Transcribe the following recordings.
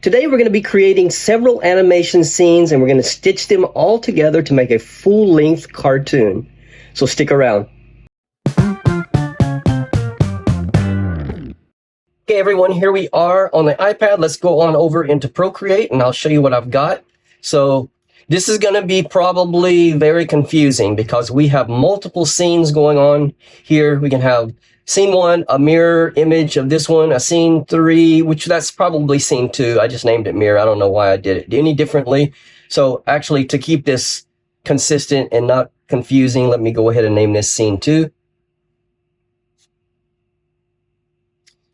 Today we're going to be creating several animation scenes and we're going to stitch them all together to make a full-length cartoon. So stick around. Okay everyone, here we are on the iPad. Let's go on over into Procreate and I'll show you what I've got. So this is going to be probably very confusing because we have multiple scenes going on here. We can have scene 1, a mirror image of this one, a scene 3, which that's probably scene 2. I just named it mirror. I don't know why I did it any differently. So actually, to keep this consistent and not confusing, let me go ahead and name this scene 2.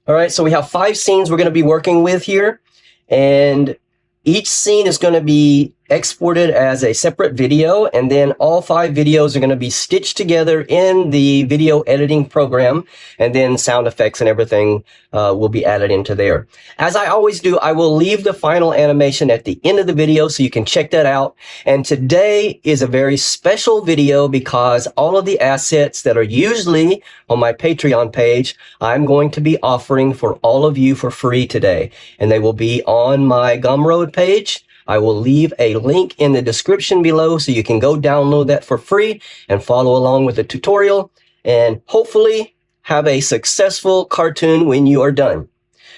All right, so we have 5 scenes we're going to be working with here, and each scene is going to be exported as a separate video, and then all 5 videos are going to be stitched together in the video editing program, and then sound effects and everything will be added into there. As I always do, I will leave the final animation at the end of the video so you can check that out. And today is a very special video because all of the assets that are usually on my Patreon page, I'm going to be offering for all of you for free today, and they will be on my Gumroad page. I will leave a link in the description below so you can go download that for free and follow along with the tutorial and hopefully have a successful cartoon when you are done.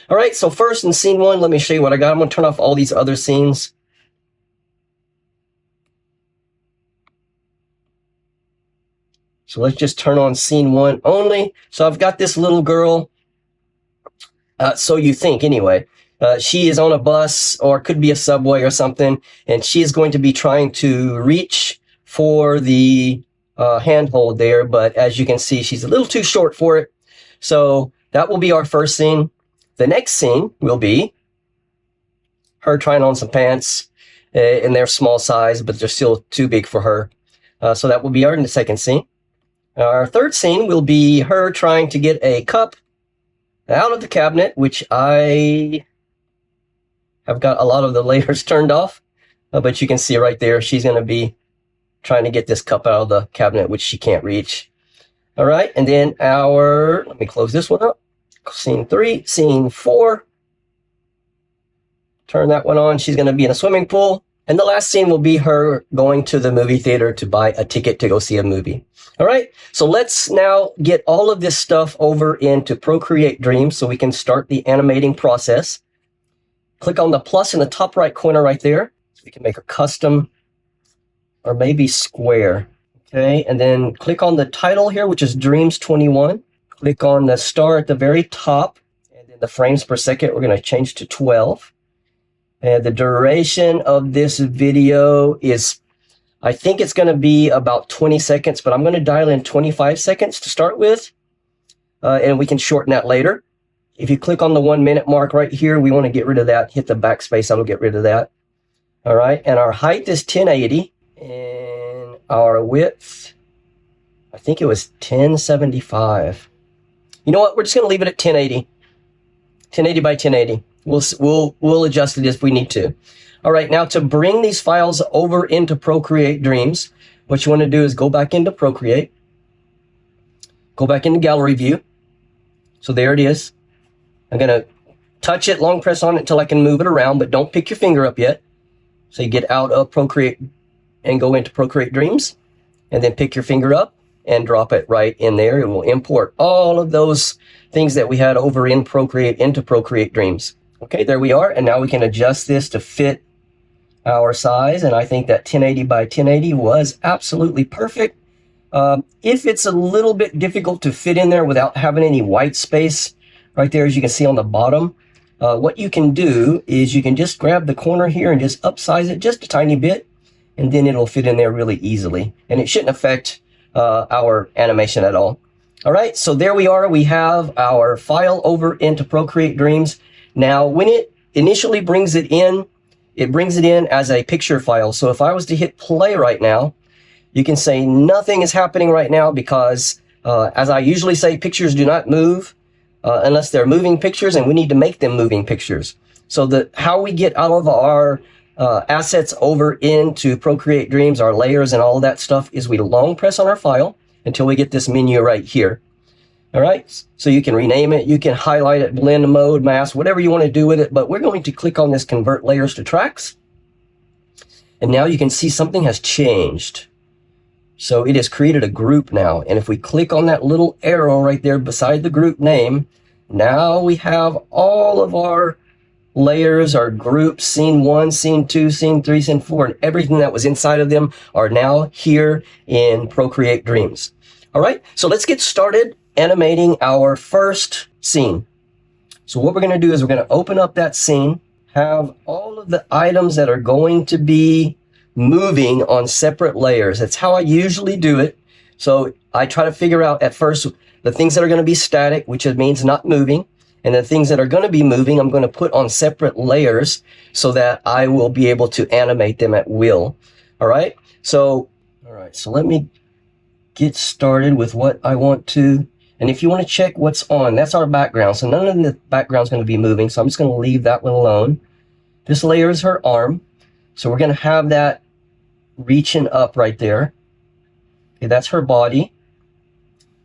All right, so first in scene 1, let me show you what I got. I'm going to turn off all these other scenes. So let's just turn on scene 1 only. So I've got this little girl, so you think anyway. She is on a bus or could be a subway or something, and she is going to be trying to reach for the handhold there, but as you can see, she's a little too short for it. So that will be our first scene. The next scene will be her trying on some pants, and they're small size, but they're still too big for her. So that will be our second scene. Our third scene will be her trying to get a cup out of the cabinet, which I have got a lot of the layers turned off, but you can see right there, she's going to be trying to get this cup out of the cabinet, which she can't reach. All right, and then let me close this one up. Scene 3, scene 4. Turn that one on. She's going to be in a swimming pool. And the last scene will be her going to the movie theater to buy a ticket to go see a movie. All right, so let's now get all of this stuff over into Procreate Dream so we can start the animating process. Click on the plus in the top right corner right there. So we can make a custom or maybe square. Okay, and then click on the title here, which is Dreams 21. Click on the star at the very top. And then the frames per second, we're going to change to 12. And the duration of this video is, I think it's going to be about 20 seconds, but I'm going to dial in 25 seconds to start with. And we can shorten that later. If you click on the 1 minute mark right here, we want to get rid of that. Hit the backspace, that'll get rid of that. All right, and our height is 1080, and our width, I think it was 1075. You know what? We're just going to leave it at 1080. 1080 by 1080. We'll adjust it if we need to. All right, now to bring these files over into Procreate Dreams, what you want to do is go back into Procreate, go back into Gallery View. So there it is. I'm going to touch it, long press on it until I can move it around, but don't pick your finger up yet. So you get out of Procreate and go into Procreate Dreams, and then pick your finger up and drop it right in there. It will import all of those things that we had over in Procreate into Procreate Dreams. Okay, there we are, and now we can adjust this to fit our size, and I think that 1080 by 1080 was absolutely perfect. If it's a little bit difficult to fit in there without having any white space, right there, as you can see on the bottom, what you can do is you can just grab the corner here and just upsize it just a tiny bit, and then it'll fit in there really easily. And it shouldn't affect our animation at all. All right, so there we are. We have our file over into Procreate Dreams. Now, when it initially brings it in as a picture file. So if I was to hit play right now, you can say nothing is happening right now because, as I usually say, pictures do not move unless they're moving pictures, and we need to make them moving pictures. So how we get all of our assets over into Procreate Dreams, our layers and all of that stuff, is we long press on our file until we get this menu right here. All right, so you can rename it, you can highlight it, blend mode, mask, whatever you want to do with it, but we're going to click on this convert layers to tracks. And now you can see something has changed. So it has created a group now. And if we click on that little arrow right there beside the group name, now we have all of our layers, our groups, scene 1, scene 2, scene 3, scene 4, and everything that was inside of them are now here in Procreate Dreams. All right, so let's get started animating our first scene. So what we're going to do is we're going to open up that scene, have all of the items that are going to be moving on separate layers. That's how I usually do it. So I try to figure out at first the things that are going to be static, which means not moving, and the things that are going to be moving, I'm going to put on separate layers so that I will be able to animate them at will. All right, so let me get started with what I want to. And if you want to check what's on, that's our background. So none of the background's going to be moving. So I'm just going to leave that one alone. This layer is her arm. So we're going to have that reaching up right there. Okay, that's her body.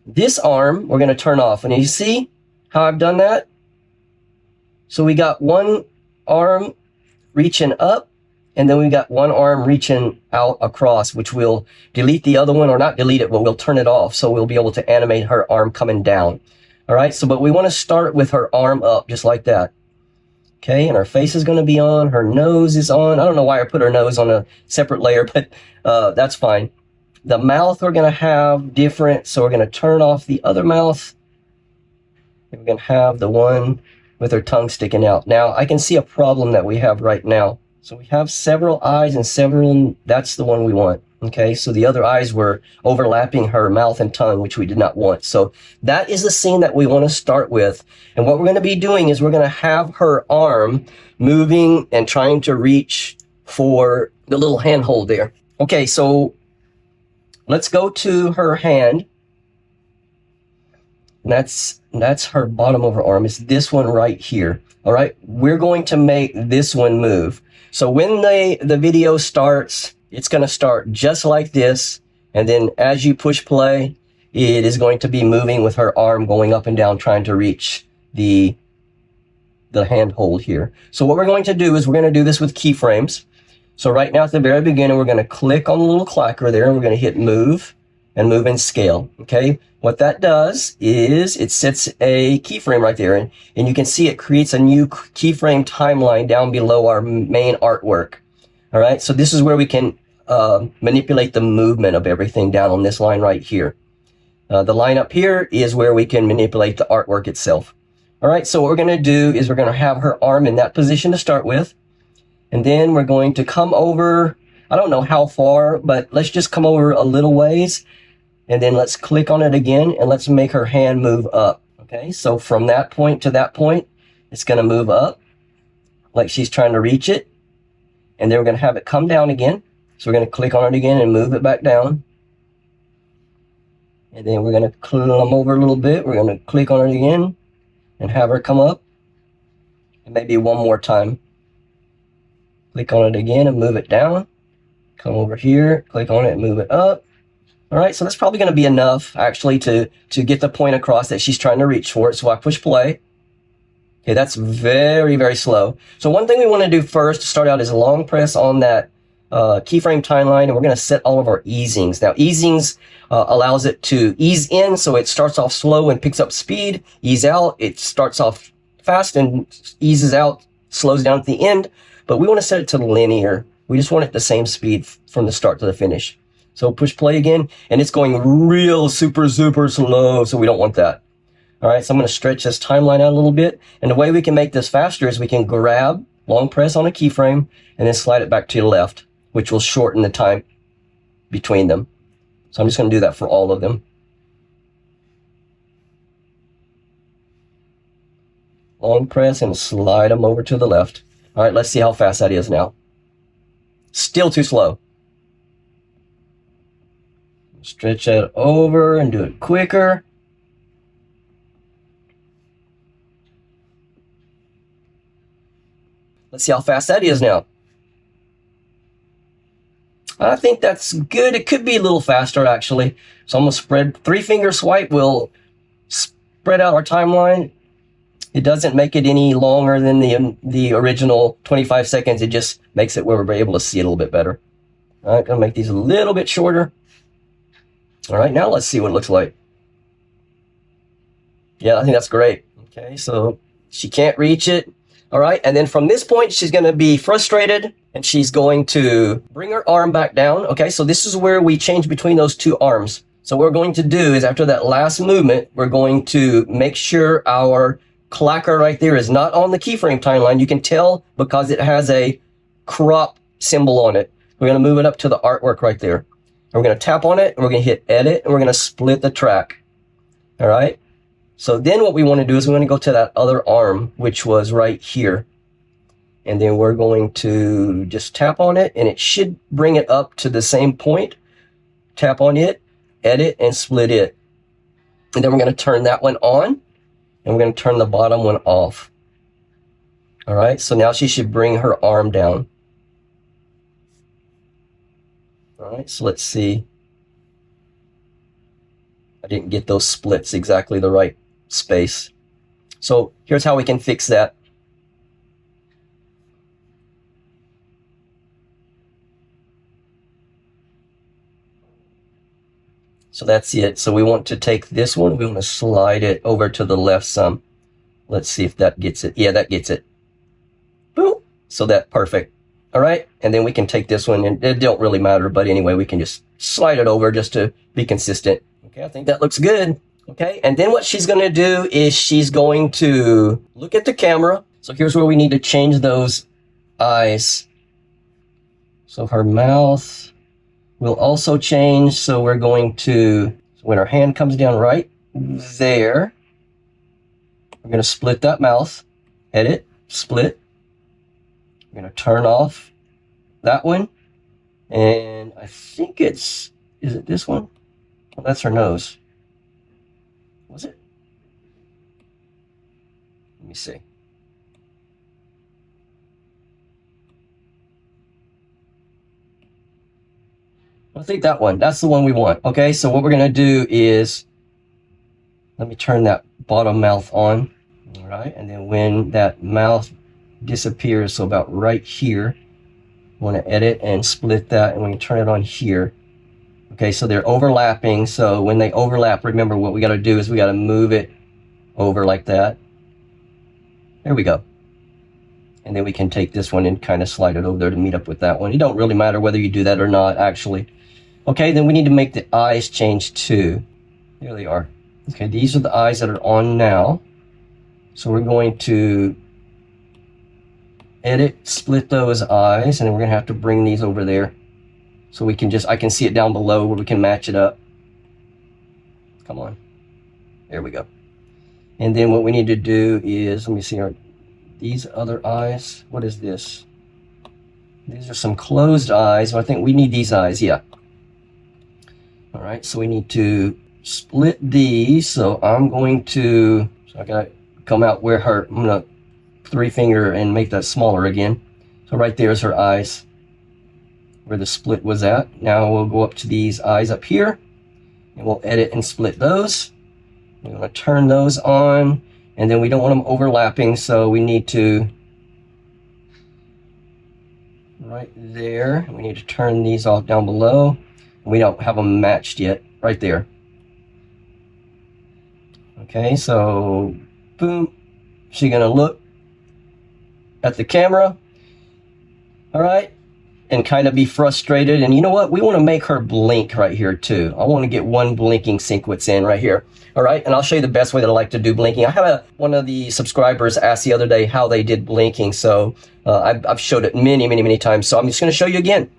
This arm, we're going to turn off. And you see how I've done that? So we got one arm reaching up, and then we got one arm reaching out across, which will delete the other one, or not delete it, but we'll turn it off. So we'll be able to animate her arm coming down. All right, so but we want to start with her arm up, just like that. Okay, and her face is going to be on, her nose is on. I don't know why I put her nose on a separate layer, but that's fine. The mouth we're going to have different, so we're going to turn off the other mouth. And we're going to have the one with her tongue sticking out. Now, I can see a problem that we have right now. So we have several eyes and several, that's the one we want. Okay, so the other eyes were overlapping her mouth and tongue, which we did not want. So that is the scene that we want to start with. And what we're going to be doing is we're going to have her arm moving and trying to reach for the little handhold there. Okay, so let's go to her hand. That's her bottom of her arm. It's this one right here. All right, we're going to make this one move. So when the video starts, it's going to start just like this. And then as you push play, it is going to be moving with her arm going up and down, trying to reach the handhold here. So what we're going to do is we're going to do this with keyframes. So right now at the very beginning, we're going to click on the little clacker there, and we're going to hit move and move and scale. Okay. What that does is it sets a keyframe right there, and you can see it creates a new keyframe timeline down below our main artwork. All right, so this is where we can manipulate the movement of everything down on this line right here. The line up here is where we can manipulate the artwork itself. All right, so what we're going to do is we're going to have her arm in that position to start with, and then we're going to come over, I don't know how far, but let's just come over a little ways. And then let's click on it again, and let's make her hand move up. Okay, so from that point to that point, it's going to move up like she's trying to reach it. And then we're going to have it come down again. So we're going to click on it again and move it back down. And then we're going to come over a little bit. We're going to click on it again and have her come up. And maybe one more time. Click on it again and move it down. Come over here, click on it and move it up. All right, so that's probably going to be enough, actually, to get the point across that she's trying to reach for it. So I push play. Okay, that's very, very slow. So one thing we want to do first to start out is a long press on that keyframe timeline, and we're going to set all of our easings. Now, easings allows it to ease in, so it starts off slow and picks up speed. Ease out, it starts off fast and eases out, slows down at the end. But we want to set it to linear. We just want it the same speed from the start to the finish. So push play again, and it's going real super slow, so we don't want that. All right, so I'm going to stretch this timeline out a little bit. And the way we can make this faster is we can grab, long press on a keyframe, and then slide it back to the left, which will shorten the time between them. So I'm just going to do that for all of them. Long press and slide them over to the left. All right, let's see how fast that is now. Still too slow. Stretch that over and do it quicker. Let's see how fast that is now. I think that's good. It could be a little faster, actually. So I'm going to spread, 3-finger swipe will spread out our timeline. It doesn't make it any longer than the original 25 seconds. It just makes it where we're able to see it a little bit better. All right, gonna make these a little bit shorter. All right, now let's see what it looks like. Yeah, I think that's great. Okay, so she can't reach it. All right, and then from this point, she's gonna be frustrated and she's going to bring her arm back down. Okay, so this is where we change between those two arms. So what we're going to do is after that last movement, we're going to make sure our clacker right there is not on the keyframe timeline. You can tell because it has a crop symbol on it. We're going to move it up to the artwork right there. And we're going to tap on it, and we're going to hit edit, and we're going to split the track. All right. So then what we want to do is we're going to go to that other arm, which was right here. And then we're going to just tap on it, and it should bring it up to the same point. Tap on it, edit, and split it. And then we're going to turn that one on. And we're going to turn the bottom one off. All right, so now she should bring her arm down. All right, so let's see. I didn't get those splits exactly the right space. So here's how we can fix that. So that's it. So we want to take this one, we want to slide it over to the left some. Let's see if that gets it. Yeah, that gets it. Boom. So that's perfect. All right. And then we can take this one, and it don't really matter, but anyway, we can just slide it over just to be consistent. Okay, I think that looks good. Okay, and then what she's going to do is she's going to look at the camera. So here's where we need to change those eyes. So her mouth will also change. So we're going to, when her hand comes down right there, we're going to split that mouth, edit, split. We're going to turn off that one. And I think is it this one? Well, that's her nose. Was it? Let me see. I think that one, that's the one we want. Okay, so what we're going to do is, let me turn that bottom mouth on. All right, and then when that mouth disappears, so about right here, we want to edit and split that, and we can turn it on here. Okay, so they're overlapping. So when they overlap, remember what we got to do is we got to move it over like that. There we go. And then we can take this one and kind of slide it over there to meet up with that one. It don't really matter whether you do that or not, actually. Okay, then we need to make the eyes change too. There they are. Okay, these are the eyes that are on now. So we're going to edit, split those eyes, and then we're going to have to bring these over there. So we can just, I can see it down below where we can match it up. Come on. There we go. And then what we need to do is, let me see, these other eyes, what is this? These are some closed eyes. I think we need these eyes, yeah. All right, so we need to split these. So I'm going to, so I gotta come out where her, I'm gonna 3-finger and make that smaller again. So right there is her eyes, where the split was at. Now we'll go up to these eyes up here, and we'll edit and split those. We want to turn those on, and then we don't want them overlapping, so we need to, right there, we need to turn these off down below. We don't have them matched yet, right there. Okay, so boom, she's gonna look at the camera, all right, and kind of be frustrated. And you know what? We want to make her blink right here too. I want to get one blinking sequence in right here. All right, and I'll show you the best way that I like to do blinking. I had one of the subscribers asked the other day how they did blinking, so I've showed it many times. So I'm just going to show you again.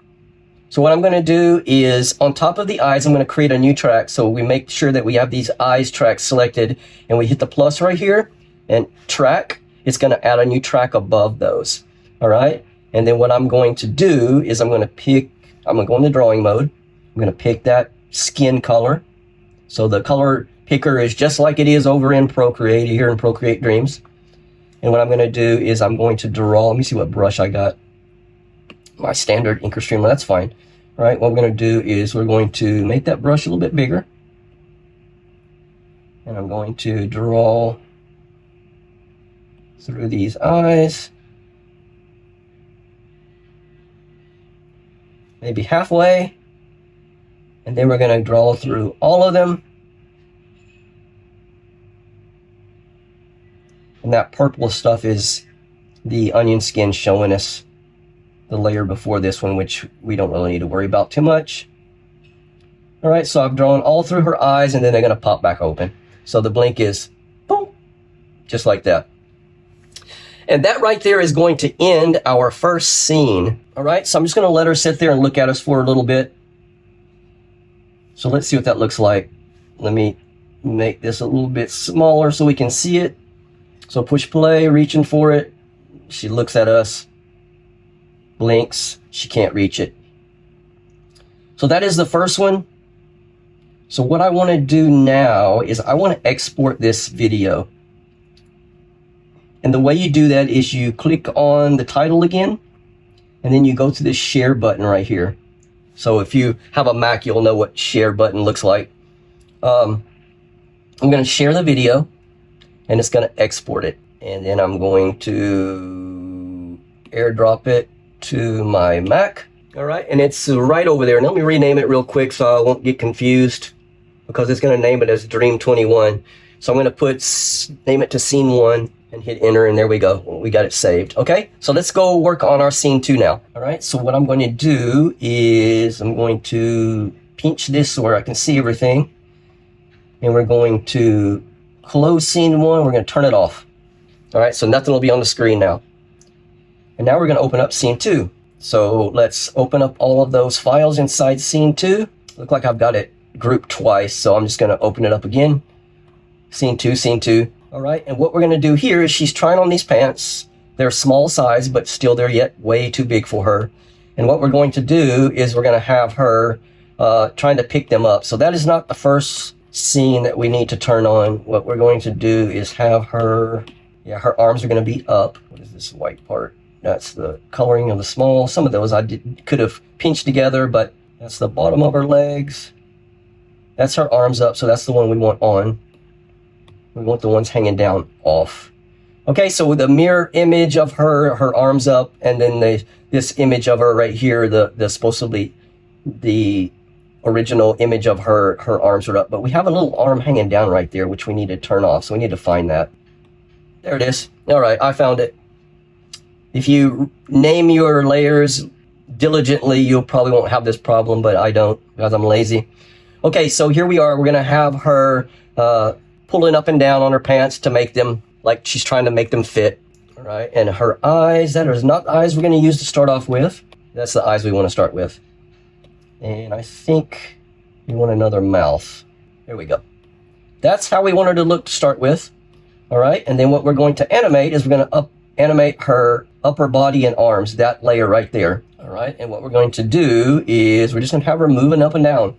So what I'm going to do is on top of the eyes, I'm going to create a new track. So we make sure that we have these eyes tracks selected, and we hit the plus right here and track. It's going to add a new track above those. All right. And then what I'm going to do is I'm going to go into drawing mode. I'm going to pick that skin color. So the color picker is just like it is over in Procreate, here in Procreate Dreams. And what I'm going to do is I'm going to draw, let me see what brush I got. My standard Inker Streamer, that's fine. All right, what we're going to do is we're going to make that brush a little bit bigger. And I'm going to draw through these eyes. Maybe halfway. And then we're going to draw through all of them. And that purple stuff is the onion skin showing us the layer before this one, which we don't really need to worry about too much. All right, so I've drawn all through her eyes, and then they're going to pop back open. So the blink is boom, just like that. And that right there is going to end our first scene. All right, so I'm just going to let her sit there and look at us for a little bit. So let's see what that looks like. Let me make this a little bit smaller so we can see it. So push play, reaching for it. She looks at us, blinks, she can't reach it. So that is the first one. So what I want to do now is I want to export this video. And the way you do that is you click on the title again, and then you go to this share button right here. So if you have a Mac, you'll know what share button looks like. I'm going to share the video, and it's going to export it. And then I'm going to airdrop it to my Mac. All right, and it's right over there. And let me rename it real quick so I won't get confused, because it's going to name it as Dream 21. So I'm going to name it to Scene 1 and hit enter, and there we go. We got it saved. Okay, so let's go work on our Scene 2 now. All right, so what I'm going to do is I'm going to pinch this so where I can see everything. And we're going to close Scene 1. We're going to turn it off. All right, so nothing will be on the screen now. And now we're going to open up Scene 2. So let's open up all of those files inside Scene 2. Look like I've got it grouped twice, so I'm just going to open it up again. Scene 2, Scene 2. All right, and what we're going to do here is she's trying on these pants. They're small size, but still they're yet way too big for her. And what we're going to do is we're going to have her trying to pick them up. So that is not the first scene that we need to turn on. What we're going to do is have her, her arms are going to be up. What is this white part? That's the coloring of the small. Some of those I could have pinched together, but that's the bottom of her legs. That's her arms up, so that's the one we want on. We want the ones hanging down off. Okay, so with the mirror image of her arms up, and then this image of her right here, the supposedly the original image of her arms are up, but we have a little arm hanging down right there, which we need to turn off, so we need to find that. There it is. All right, I found it. If you name your layers diligently, you probably won't have this problem, but I don't, because I'm lazy. Okay, so here we are. We're going to have her pulling up and down on her pants to make them, like she's trying to make them fit. All right, and her eyes, that is not the eyes we're going to use to start off with. That's the eyes we want to start with. And I think we want another mouth. There we go. That's how we want her to look to start with. All right, and then what we're going to animate is we're going to animate her upper body and arms, that layer right there. All right, and what we're going to do is we're just going to have her moving up and down.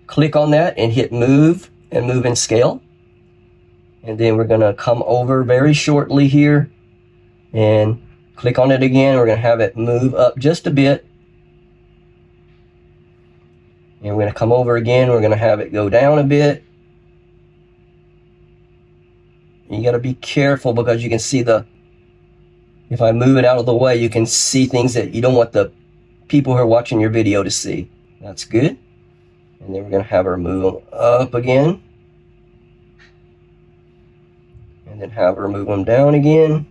Click on that and hit move and move in scale. And then we're going to come over very shortly here and click on it again. We're going to have it move up just a bit. And we're going to come over again. We're going to have it go down a bit. You got to be careful because you can see if I move it out of the way, you can see things that you don't want the people who are watching your video to see. That's good. And then we're going to have her move up again. And then have her move them down again.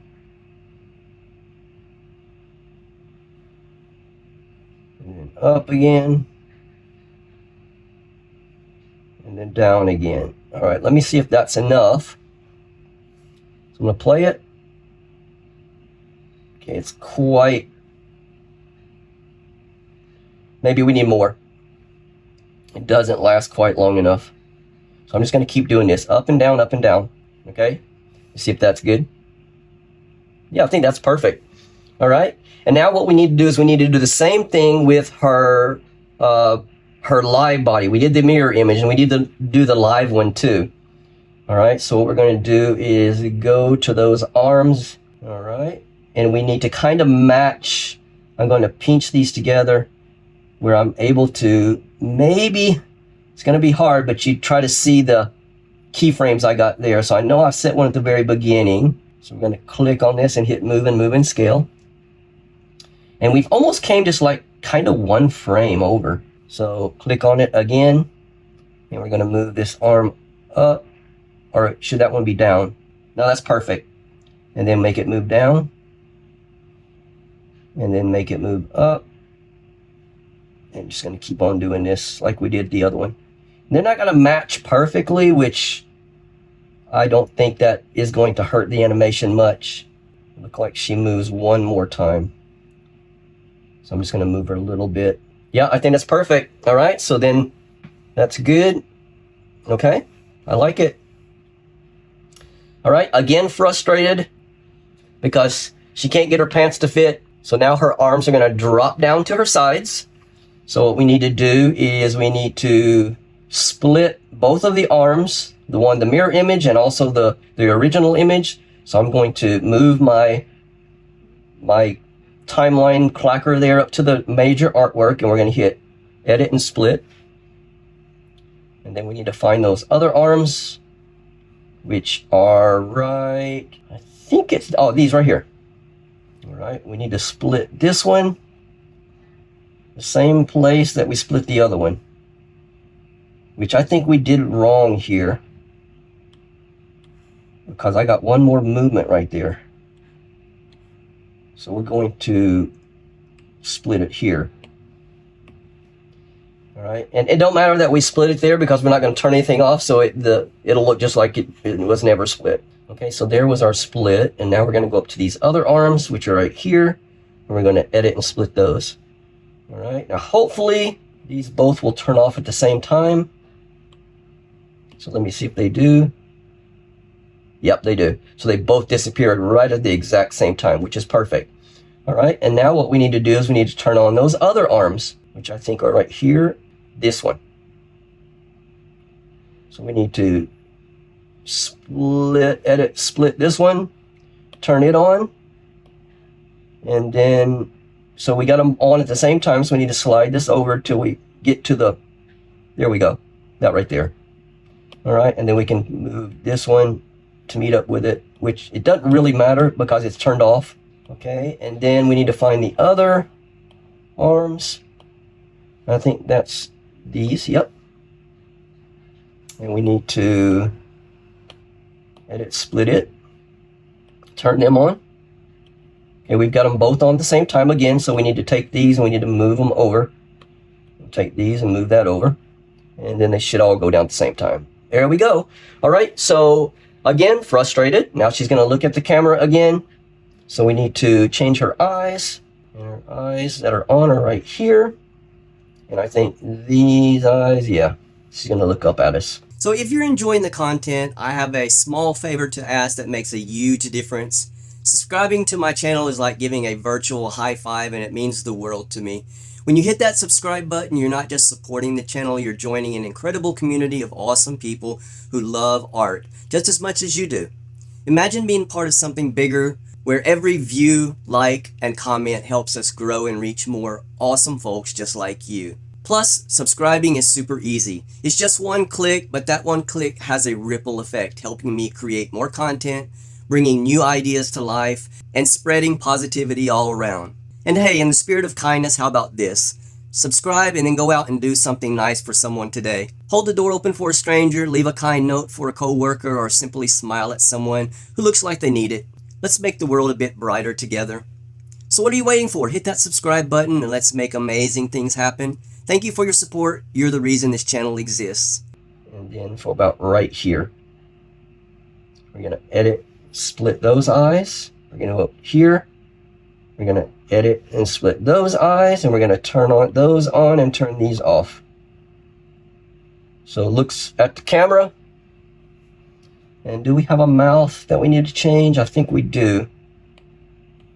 And then up again. And then down again. All right, let me see if that's enough. So I'm going to play it. Okay, it's quite... Maybe we need more. It doesn't last quite long enough. So I'm just going to keep doing this. Up and down, okay? See if that's good. Yeah, I think that's perfect. All right. And now what we need to do is we need to do the same thing with her live body. We did the mirror image, and we need to do the live one too. All right. So what we're going to do is go to those arms. All right. And we need to kind of match. I'm going to pinch these together where I'm able to, maybe, it's going to be hard, but you try to see the keyframes I got there. So I know I set one at the very beginning. So we're going to click on this and hit move and scale. And we've almost came just like kind of one frame over. So click on it again. And we're going to move this arm up. Or should that one be down? No, that's perfect. And then make it move down. And then make it move up. And just going to keep on doing this like we did the other one. And they're not going to match perfectly, which I don't think that is going to hurt the animation much. Look like she moves one more time. So I'm just going to move her a little bit. Yeah, I think that's perfect. All right, so then that's good. Okay, I like it. All right, again, frustrated because she can't get her pants to fit. So now her arms are going to drop down to her sides. So what we need to do is we need to split both of the arms, the mirror image and also the original image. So I'm going to move my timeline clacker there up to the major artwork, and we're going to hit edit and split. And then we need to find those other arms, which are right, I think it's, oh, these right here. All right, we need to split this one, the same place that we split the other one, which I think we did wrong here because I got one more movement right there. So we're going to split it here. All right, and it don't matter that we split it there because we're not going to turn anything off, so it'll look just like it was never split. Okay, so there was our split, and now we're going to go up to these other arms, which are right here, and we're going to edit and split those. All right, now hopefully these both will turn off at the same time. So let me see if they do. Yep, they do. So they both disappeared right at the exact same time, which is perfect. All right, and now what we need to do is we need to turn on those other arms, which I think are right here, this one. So we need to split this one, turn it on, and then, so we got them on at the same time, so we need to slide this over till we get to the, there we go, that right there. All right, and then we can move this one to meet up with it, which it doesn't really matter because it's turned off. Okay, and then we need to find the other arms. I think that's these, yep. And we need to edit, split it, turn them on. Okay, we've got them both on at the same time again, so we need to take these and we need to move them over. We'll take these and move that over, and then they should all go down at the same time. There we go. All right, so again, frustrated. Now she's going to look at the camera again. So we need to change her eyes. And her eyes that are on are right here. And I think these eyes, yeah, she's going to look up at us. So if you're enjoying the content, I have a small favor to ask that makes a huge difference. Subscribing to my channel is like giving a virtual high five, and it means the world to me. When you hit that subscribe button, you're not just supporting the channel, you're joining an incredible community of awesome people who love art just as much as you do. Imagine being part of something bigger where every view, like, and comment helps us grow and reach more awesome folks just like you. Plus, subscribing is super easy. It's just one click, but that one click has a ripple effect, helping me create more content, bringing new ideas to life, and spreading positivity all around. And hey, in the spirit of kindness, how about this? Subscribe and then go out and do something nice for someone today. Hold the door open for a stranger, leave a kind note for a coworker, or simply smile at someone who looks like they need it. Let's make the world a bit brighter together. So what are you waiting for? Hit that subscribe button and let's make amazing things happen. Thank you for your support. You're the reason this channel exists. And then for about right here, we're going to edit, split those eyes. We're going to go up here. We're going to edit and split those eyes, and we're going to turn those on and turn these off. So it looks at the camera. And do we have a mouth that we need to change? I think we do.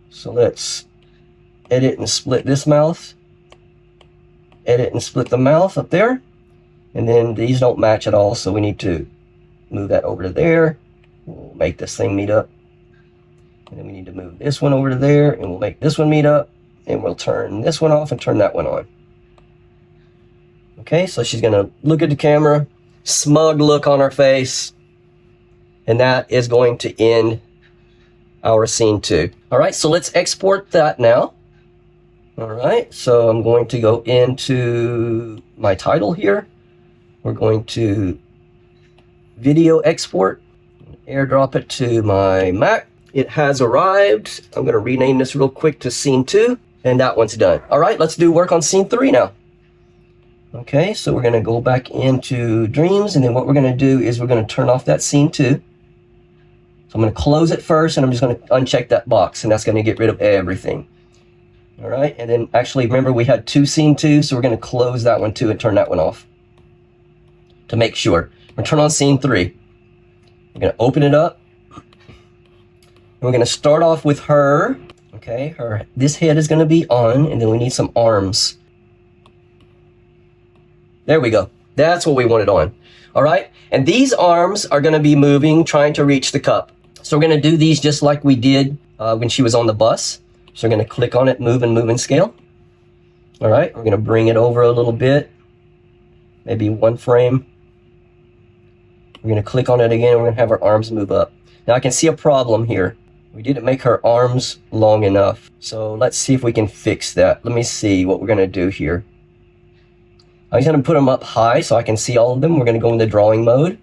So let's edit and split this mouth. Edit and split the mouth up there. And then these don't match at all, so we need to move that over to there. We'll make this thing meet up. And then we need to move this one over to there, and we'll make this one meet up. And we'll turn this one off and turn that one on. Okay, so she's going to look at the camera. Smug look on her face. And that is going to end our scene 2. All right, so let's export that now. All right, so I'm going to go into my title here. We're going to video export, airdrop it to my Mac. It has arrived. I'm going to rename this real quick to scene 2, and that one's done. All right, let's do work on scene 3 now. Okay, so we're going to go back into Dreams, and then what we're going to do is we're going to turn off that scene 2. So I'm going to close it first, and I'm just going to uncheck that box, and that's going to get rid of everything. All right, and then actually remember we had 2 scene 2, so we're going to close that one too and turn that one off to make sure. We're going to turn on scene 3. We're going to open it up. And we're going to start off with her. Okay, this head is going to be on, and then we need some arms. There we go. That's what we wanted on. All right, and these arms are going to be moving, trying to reach the cup. So we're going to do these just like we did when she was on the bus. So we're going to click on it, move and scale. All right, we're going to bring it over a little bit, maybe 1 frame. We're going to click on it again, and we're going to have her arms move up. Now I can see a problem here. We didn't make her arms long enough. So let's see if we can fix that. Let me see what we're going to do here. I'm just going to put them up high so I can see all of them. We're going to go into drawing mode.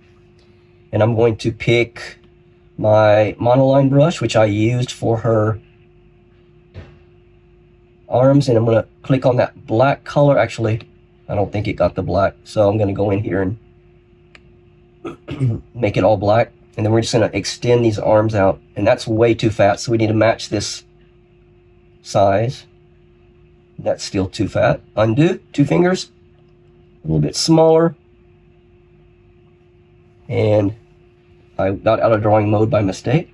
And I'm going to pick my monoline brush, which I used for her arms, and I'm going to click on that black color. Actually, I don't think it got the black, so I'm going to go in here and make it all black, and then we're just going to extend these arms out, and that's way too fat, so we need to match this size. That's still too fat. Undo, 2 fingers, a little bit smaller, and I got out of drawing mode by mistake.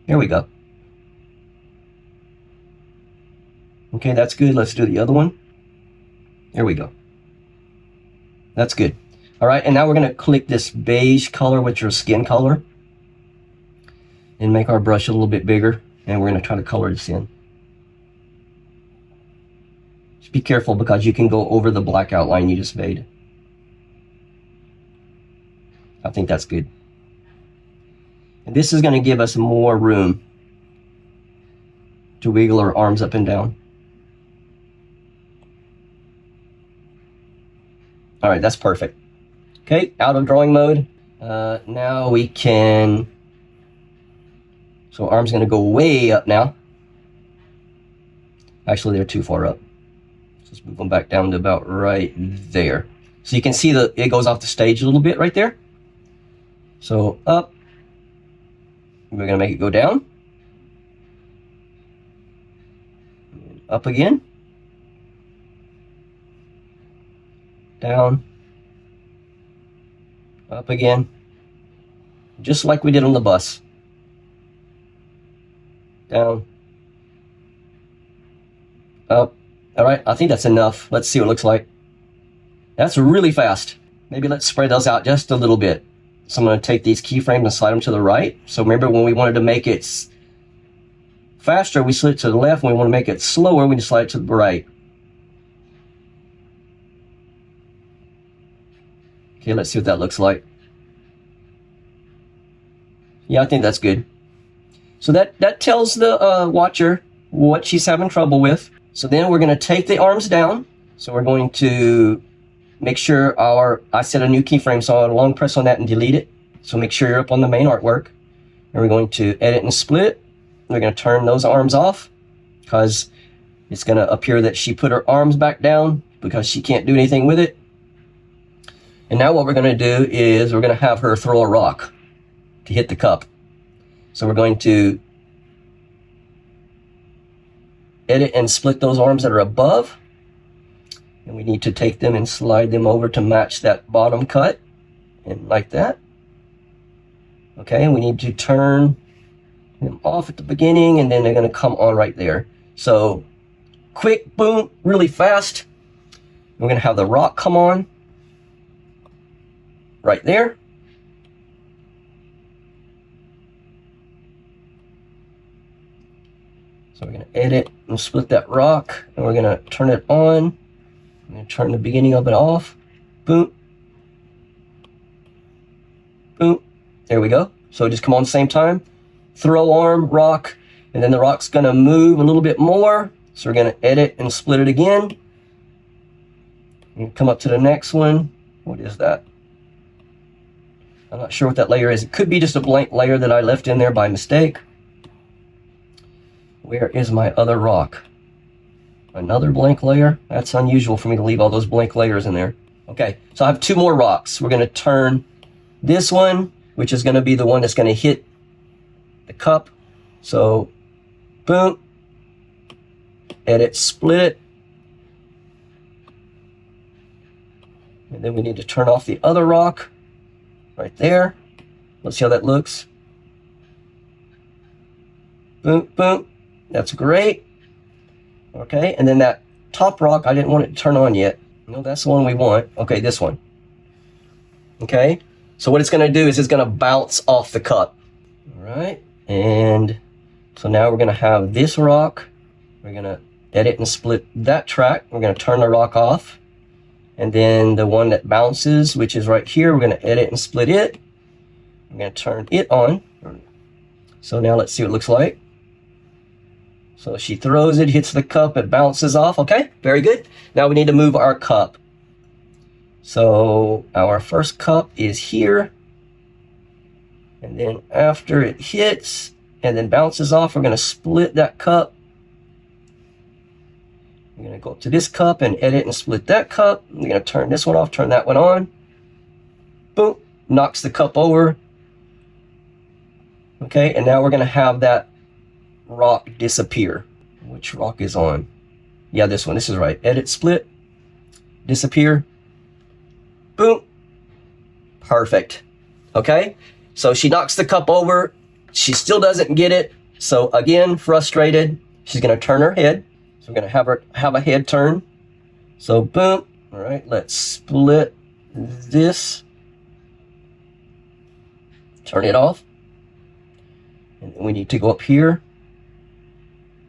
There we go. Okay, that's good. Let's do the other one. There we go. That's good. All right, and now we're going to click this beige color with your skin color and make our brush a little bit bigger, and we're going to try to color this in. Just be careful because you can go over the black outline you just made. I think that's good. And this is going to give us more room to wiggle our arms up and down. All right, that's perfect. Okay, out of drawing mode. Now we can, so arm's gonna go way up now. Actually, they're too far up. So let's move them back down to about right there. So you can see it goes off the stage a little bit right there. So up, we're gonna make it go down. Up again. Down, up again, just like we did on the bus. Down, up. All right, I think that's enough. Let's see what it looks like. That's really fast. Maybe let's spread those out just a little bit. So I'm going to take these keyframes and slide them to the right. So remember when we wanted to make it faster, we slid it to the left. When we want to make it slower, we just slide it to the right. Okay, let's see what that looks like. Yeah, I think that's good. So that tells the watcher what she's having trouble with. So then we're going to take the arms down. So we're going to make sure I set a new keyframe, so I'll long press on that and delete it. So make sure you're up on the main artwork. And we're going to edit and split. We're going to turn those arms off because it's going to appear that she put her arms back down because she can't do anything with it. And now what we're going to do is we're going to have her throw a rock to hit the cup. So we're going to edit and split those arms that are above. And we need to take them and slide them over to match that bottom cut. And like that. Okay, and we need to turn them off at the beginning, and then they're going to come on right there. So quick, boom, really fast. We're going to have the rock come on. Right there. So we're going to edit and split that rock, and we're going to turn it on. I'm going to turn the beginning of it off. Boom. boom. There we go. So just come on the same time. Throw arm, rock, and then the rock's gonna move a little bit more. So we're gonna edit and split it again. And come up to the next one. What is that? I'm not sure what that layer is. It could be just a blank layer that I left in there by mistake. Where is my other rock? Another blank layer? That's unusual for me to leave all those blank layers in there. Okay, so I have two more rocks. We're gonna turn this one, which is gonna be the one that's gonna hit the cup. So, boom, edit, split it. And then we need to turn off the other rock right there. Let's see how that looks. Boom, boom, that's great. Okay, and then that top rock, I didn't want it to turn on yet. No, that's the one we want. Okay, this one. Okay, so what it's gonna do is it's gonna bounce off the cup. All right, and so now we're gonna have this rock. We're gonna edit and split that track. We're gonna turn the rock off. And then the one that bounces, which is right here, we're gonna edit and split it. We're gonna turn it on. So now let's see what it looks like. So she throws it, hits the cup, it bounces off. Okay, very good. Now we need to move our cup. So our first cup is here. And then after it hits and then bounces off, we're gonna split that cup. We're gonna go up to this cup and edit and split that cup. We're gonna turn this one off, turn that one on. Boom, knocks the cup over. Okay, and now we're gonna have that rock disappear. Which rock is on? Yeah, this one, this is right. Edit, split, disappear. Boom, perfect. Okay, so she knocks the cup over. She still doesn't get it. So again, frustrated, she's gonna turn her head. So we're gonna have her have a head turn. So boom, all right, let's split this. Turn it off. And then we need to go up here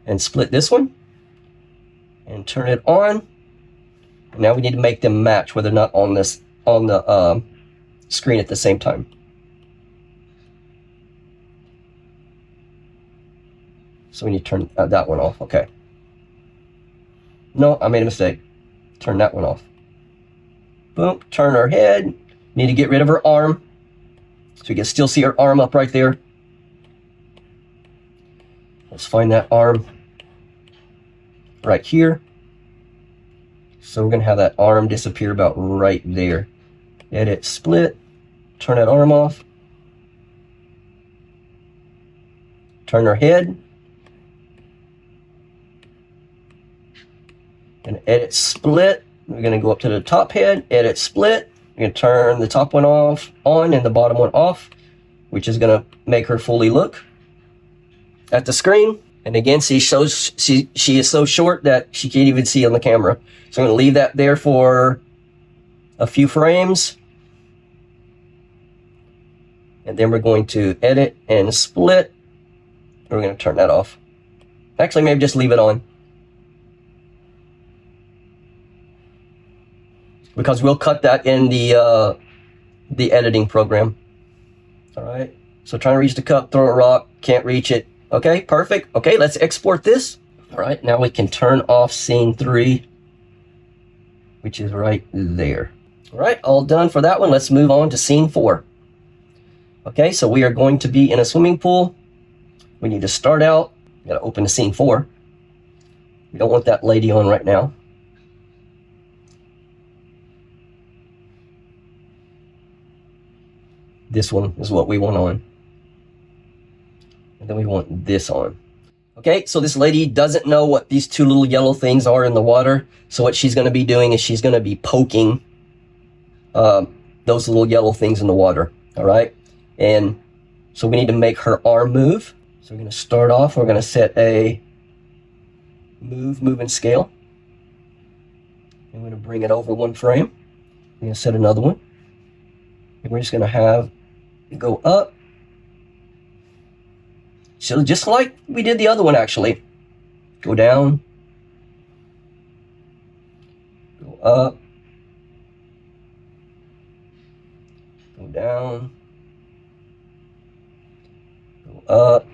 and split this one and turn it on. And now we need to make them match where they're not on this on the screen at the same time. So we need to turn that one off. Okay. No, I made a mistake. Turn that one off. Boom. Turn her head. Need to get rid of her arm. So you can still see her arm up right there. Let's find that arm right here. So we're going to have that arm disappear about right there. Edit, split, turn that arm off. Turn her head. And edit, split. We're going to go up to the top head, edit, split. We're going to turn the top one off, on, and the bottom one off, which is going to make her fully look at the screen. And again, see, she is so short that she can't even see on the camera. So I'm going to leave that there for a few frames. And then we're going to edit and split. And we're going to turn that off. Actually, maybe just leave it on, because we'll cut that in the editing program. All right. So trying to reach the cup, throw a rock, can't reach it. Okay, perfect. Okay, let's export this. All right, now we can turn off scene 3, which is right there. All right, all done for that one. Let's move on to scene 4. Okay, so we are going to be in a swimming pool. We need to start out. We gotta open the scene 4. We don't want that lady on right now. This one is what we want on. And then we want this on. Okay, so this lady doesn't know what these two little yellow things are in the water. So what she's gonna be doing is she's gonna be poking those little yellow things in the water, all right? And so we need to make her arm move. So we're gonna start off, we're gonna set a move and scale. I'm gonna bring it over 1 frame. We're gonna set another one. And we're just gonna have it go up. So just like we did the other one, actually. Go down. Go up. Go down. Go up.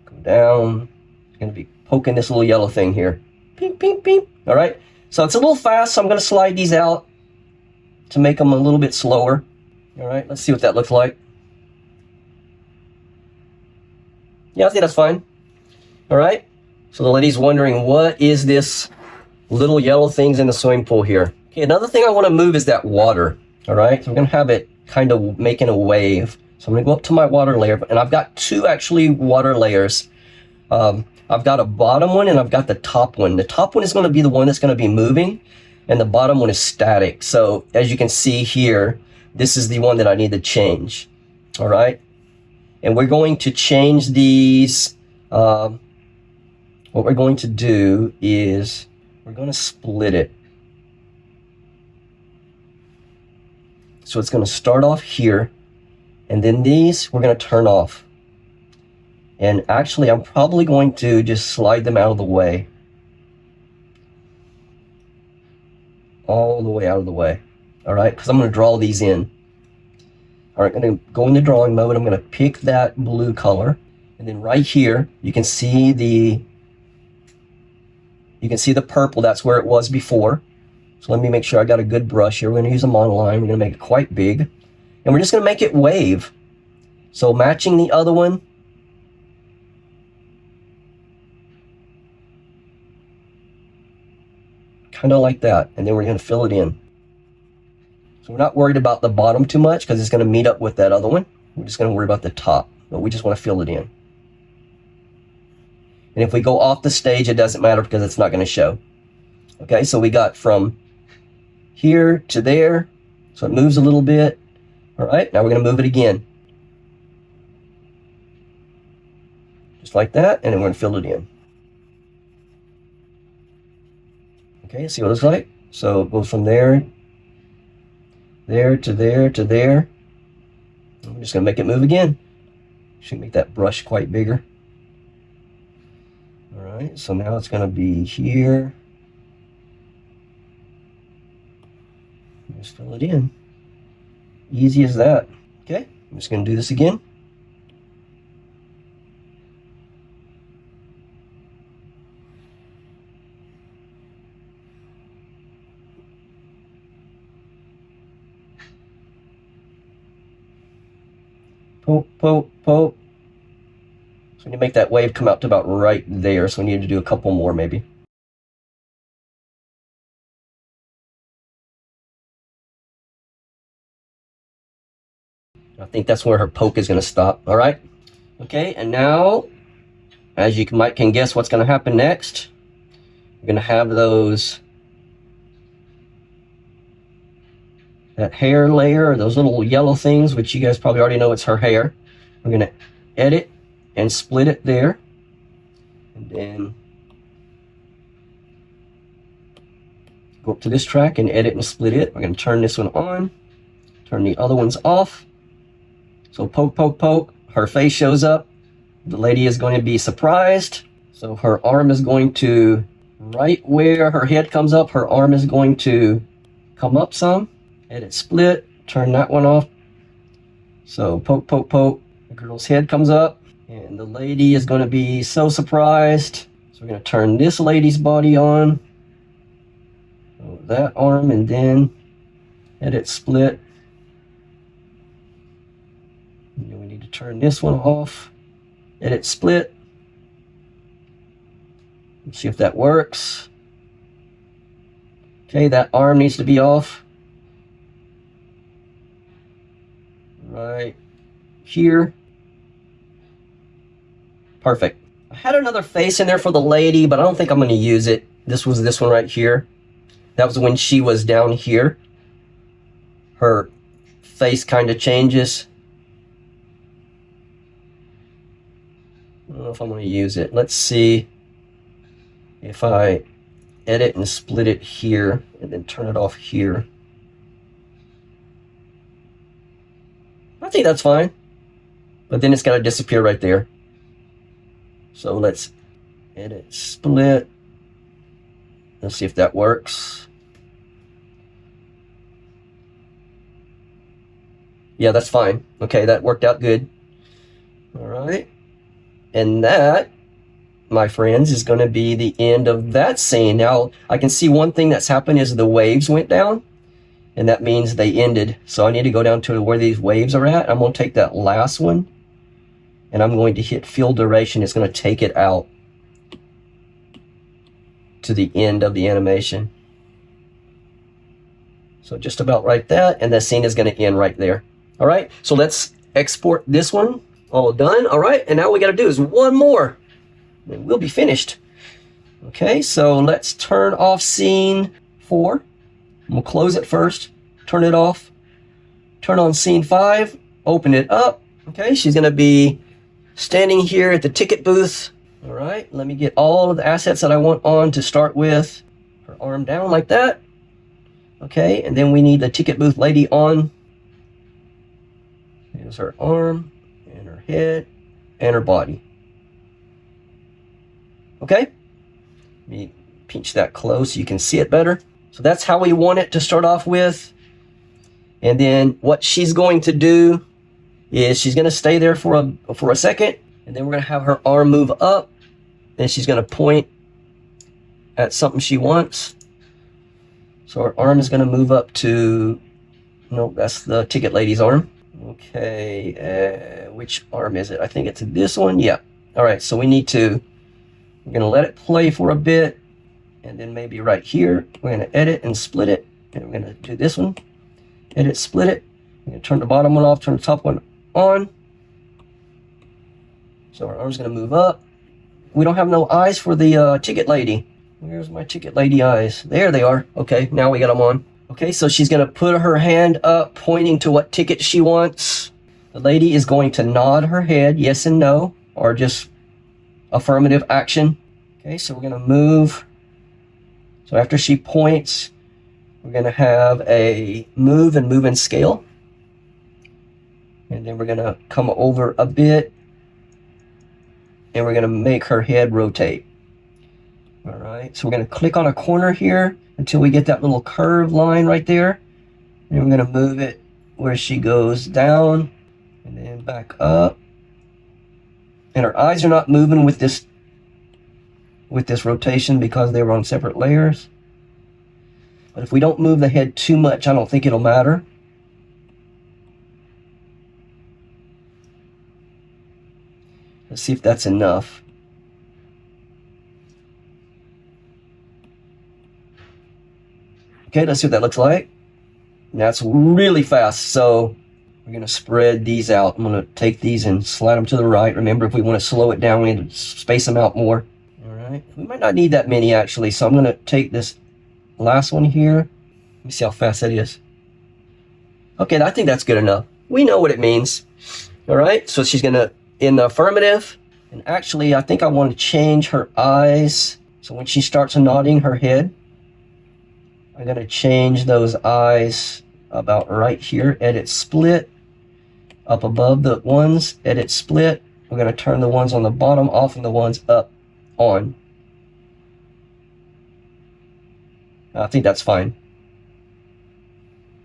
Go down. It's going to be poking this little yellow thing here. Ping, ping, ping. All right. So it's a little fast, so I'm going to slide these out to make them a little bit slower. All right. Let's see what that looks like. Yeah, I think that's fine. All right. So the lady's wondering, what is this little yellow things in the swimming pool here? Okay, another thing I want to move is that water. All right. So I'm going to have it kind of making a wave. So I'm going to go up to my water layer, and I've got two actually water layers. I've got a bottom one and I've got the top one. The top one is going to be the one that's going to be moving, and the bottom one is static. So as you can see here, this is the one that I need to change. All right. And we're going to change these. What we're going to do is we're going to split it. So it's going to start off here, and then these we're going to turn off. And actually, I'm probably going to just slide them out of the way. All the way out of the way. All right, because I'm going to draw these in. All right, I'm going to go into drawing mode. I'm going to pick that blue color. And then right here, you can see the purple. That's where it was before. So let me make sure I got a good brush here. We're going to use a monoline. We're going to make it quite big. And we're just going to make it wave. So matching the other one. Kind of like that. And then we're going to fill it in. So we're not worried about the bottom too much because it's going to meet up with that other one. We're just going to worry about the top. But we just want to fill it in. And if we go off the stage, it doesn't matter because it's not going to show. Okay, so we got from here to there. So it moves a little bit. All right, now we're going to move it again. Just like that, and then we're going to fill it in. Okay, see what it looks like? So it goes from there, there to there to there. I'm just going to make it move again. Should make that brush quite bigger. All right, so now it's going to be here. Just fill it in. Easy as that. Okay, I'm just going to do this again. Poke, poke, poke. So we need to make that wave come out to about right there. So we need to do a couple more maybe. I think that's where her poke is going to stop. All right. Okay, and now, as you can guess what's going to happen next. We're going to have that hair layer, or those little yellow things, which you guys probably already know it's her hair. We're going to edit and split it there. And then go up to this track and edit and split it. We're going to turn this one on, turn the other ones off. So poke, poke, poke. Her face shows up. The lady is going to be surprised. So her arm is going to, right where her head comes up, her arm is going to come up some. Edit split, turn that one off. So poke, poke, poke. The girl's head comes up, and the lady is going to be so surprised. So we're going to turn this lady's body on. So that arm, and then edit split. And then we need to turn this one off. Edit split. Let's see if that works. Okay, that arm needs to be off. Right here. Perfect. I had another face in there for the lady, but I don't think I'm going to use it. This was this one right here. That was when she was down here. Her face kind of changes. I don't know if I'm going to use it. Let's see if I edit and split it here and then turn it off here. I think that's fine. But then it's got to disappear right there. So let's edit split. Let's see if that works. Yeah, that's fine. Okay, that worked out good. All right. And that, my friends, is going to be the end of that scene. Now, I can see one thing that's happened is the waves went down, and that means they ended. So I need to go down to where these waves are at. I'm going to take that last one, and I'm going to hit fill duration. It's going to take it out to the end of the animation. So just about right there, and the scene is going to end right there. All right, so let's export this one. All done. All right, and now we got to do is one more, and we'll be finished. Okay, so let's turn off scene 4. We'll close it first, turn it off, turn on scene 5, open it up. Okay, she's going to be standing here at the ticket booth. All right, let me get all of the assets that I want on to start with. Her arm down like that. Okay, and then we need the ticket booth lady on. Here's her arm, and her head, and her body. Okay, let me pinch that close so you can see it better. So that's how we want it to start off with. And then what she's going to do is she's going to stay there for a second, and then we're going to have her arm move up, and she's going to point at something she wants. So her arm is going to move up to, no, that's the ticket lady's arm. Okay, which arm is it? I think it's this one. Yeah. All right, so we're going to let it play for a bit, and then maybe right here, we're going to edit and split it, and we're going to do this one, edit, split it. We're going to turn the bottom one off, turn the top one on. So our arm's going to move up. We don't have no eyes for the ticket lady. Where's my ticket lady eyes? There they are. Okay, now we got them on. Okay, so she's going to put her hand up, pointing to what ticket she wants. The lady is going to nod her head, yes and no, or just affirmative action. Okay, so we're going to move. So after she points, we're going to have a move and move and scale. And then we're going to come over a bit, and we're going to make her head rotate. All right, so we're going to click on a corner here until we get that little curved line right there. And we're going to move it where she goes down and then back up. And her eyes are not moving with this rotation because they were on separate layers. But if we don't move the head too much, I don't think it'll matter. Let's see if that's enough. Okay, let's see what that looks like. That's really fast, so we're going to spread these out. I'm going to take these and slide them to the right. Remember, if we want to slow it down, we need to space them out more. All right, we might not need that many, actually, so I'm going to take this last one here. Let me see how fast that is. Okay, I think that's good enough. We know what it means. All right, so she's going to, in the affirmative, and actually, I think I want to change her eyes. So when she starts nodding her head, I'm going to change those eyes about right here. Edit split. Up above the ones, edit split. We're going to turn the ones on the bottom off and the ones up on. I think that's fine.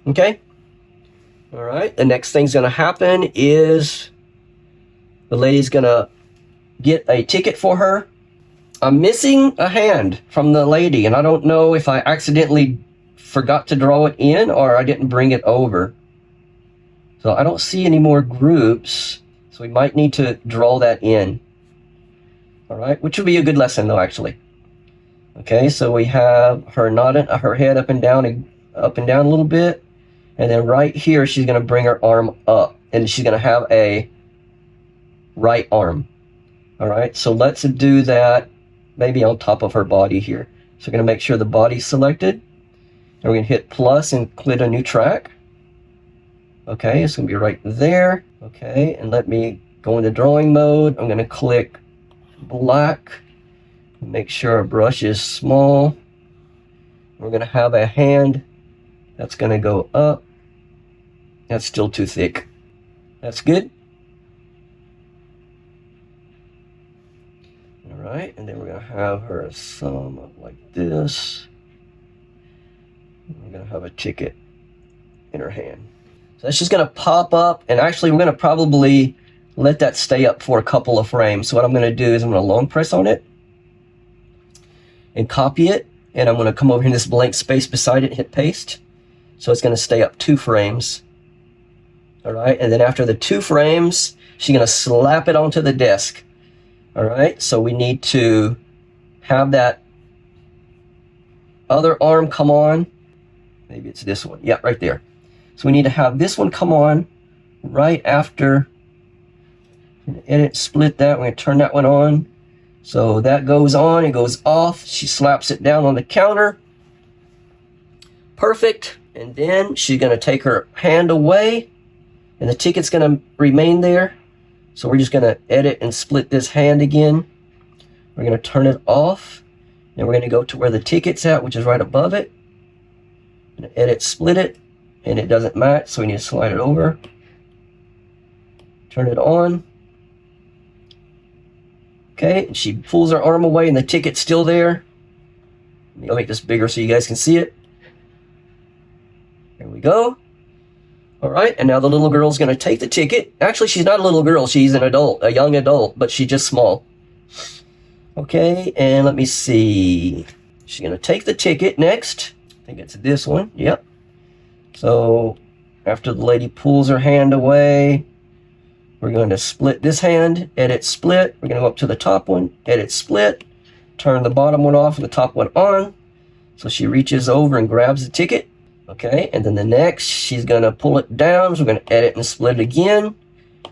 Okay. All right. The next thing's going to happen is the lady's going to get a ticket for her. I'm missing a hand from the lady, and I don't know if I accidentally forgot to draw it in or I didn't bring it over. So I don't see any more groups, so we might need to draw that in. All right, which would be a good lesson though, actually. Okay, so we have her nodding her head up and down a little bit, and then right here she's going to bring her arm up, and she's going to have a right arm. All right, so let's do that maybe on top of her body here. So we're going to make sure the body's selected, and we're going to hit plus and click a new track. Okay, it's going to be right there. Okay, and let me go into drawing mode. I'm going to click black. Make sure our brush is small. We're going to have a hand that's going to go up. That's still too thick. That's good. All right, and then we're going to have her sum up like this. We're going to have a ticket in her hand. So that's just going to pop up, and actually we're going to probably let that stay up for a couple of frames. So what I'm going to do is I'm going to long press on it and copy it, and I'm going to come over here in this blank space beside it and hit paste. So it's going to stay up 2 frames. All right, and then after the 2 frames, she's going to slap it onto the desk. All right, so we need to have that other arm come on. Maybe it's this one. Yeah, right there. So we need to have this one come on right after. Edit, split that. We're going to turn that one on. So that goes on, it goes off. She slaps it down on the counter. Perfect. And then she's going to take her hand away, and the ticket's going to remain there. So we're just going to edit and split this hand again. We're going to turn it off, and we're going to go to where the ticket's at, which is right above it. Edit, split it, and it doesn't match, so we need to slide it over. Turn it on. Okay, and she pulls her arm away, and the ticket's still there. I'll make this bigger so you guys can see it. There we go. All right, and now the little girl's going to take the ticket. Actually, she's not a little girl. She's an adult, a young adult, but she's just small. Okay, and let me see. She's going to take the ticket next. I think it's this one. Yep. So after the lady pulls her hand away, we're going to split this hand, edit, split. We're going to go up to the top one, edit, split. Turn the bottom one off and the top one on. So she reaches over and grabs the ticket. Okay, and then the next, she's going to pull it down. So we're going to edit and split it again.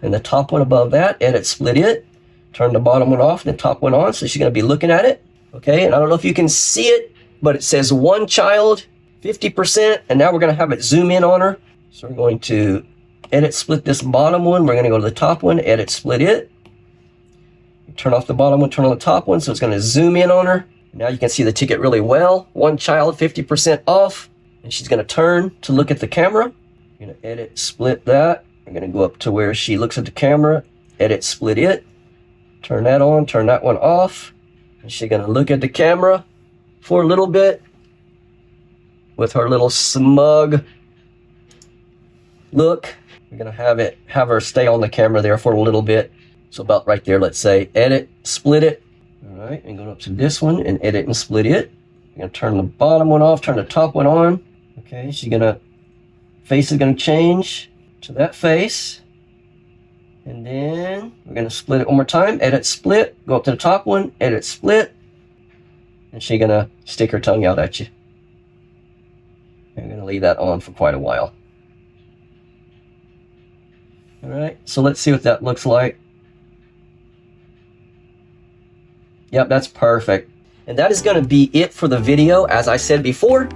And the top one above that, edit, split it. Turn the bottom one off and the top one on. So she's going to be looking at it. Okay, and I don't know if you can see it, but it says one child, 50%. And now we're going to have it zoom in on her. So we're going to edit, split this bottom one. We're going to go to the top one, edit, split it. Turn off the bottom one, turn on the top one. So it's going to zoom in on her. Now you can see the ticket really well. One child, 50% off. And she's going to turn to look at the camera. We're going to edit, split that. We're going to go up to where she looks at the camera, edit, split it. Turn that on, turn that one off. And she's going to look at the camera for a little bit with her little smug look. We're going to have her stay on the camera there for a little bit. So about right there, let's say edit, split it. All right, and go up to this one and edit and split it. We're going to turn the bottom one off, turn the top one on. Okay, face is going to change to that face. And then we're going to split it one more time, edit, split, go up to the top one, edit, split. And she's going to stick her tongue out at you. I'm going to leave that on for quite a while. All right, so let's see what that looks like. Yep, that's perfect. And that is going to be it for the video. As I said before,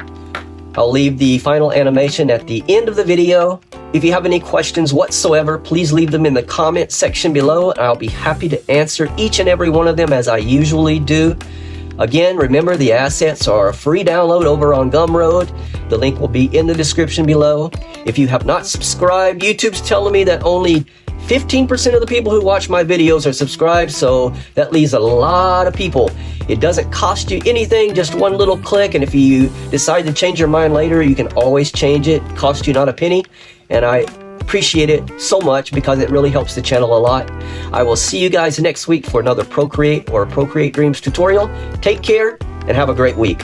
I'll leave the final animation at the end of the video. If you have any questions whatsoever, please leave them in the comment section below, and I'll be happy to answer each and every one of them as I usually do. Again, remember the assets are a free download over on Gumroad. The link will be in the description below. If you have not subscribed, YouTube's telling me that only 15% of the people who watch my videos are subscribed, so that leaves a lot of people. It doesn't cost you anything, just one little click, and if you decide to change your mind later, you can always change it. It costs you not a penny, and I appreciate it so much because it really helps the channel a lot. I will see you guys next week for another Procreate or Procreate Dreams tutorial. Take care and have a great week.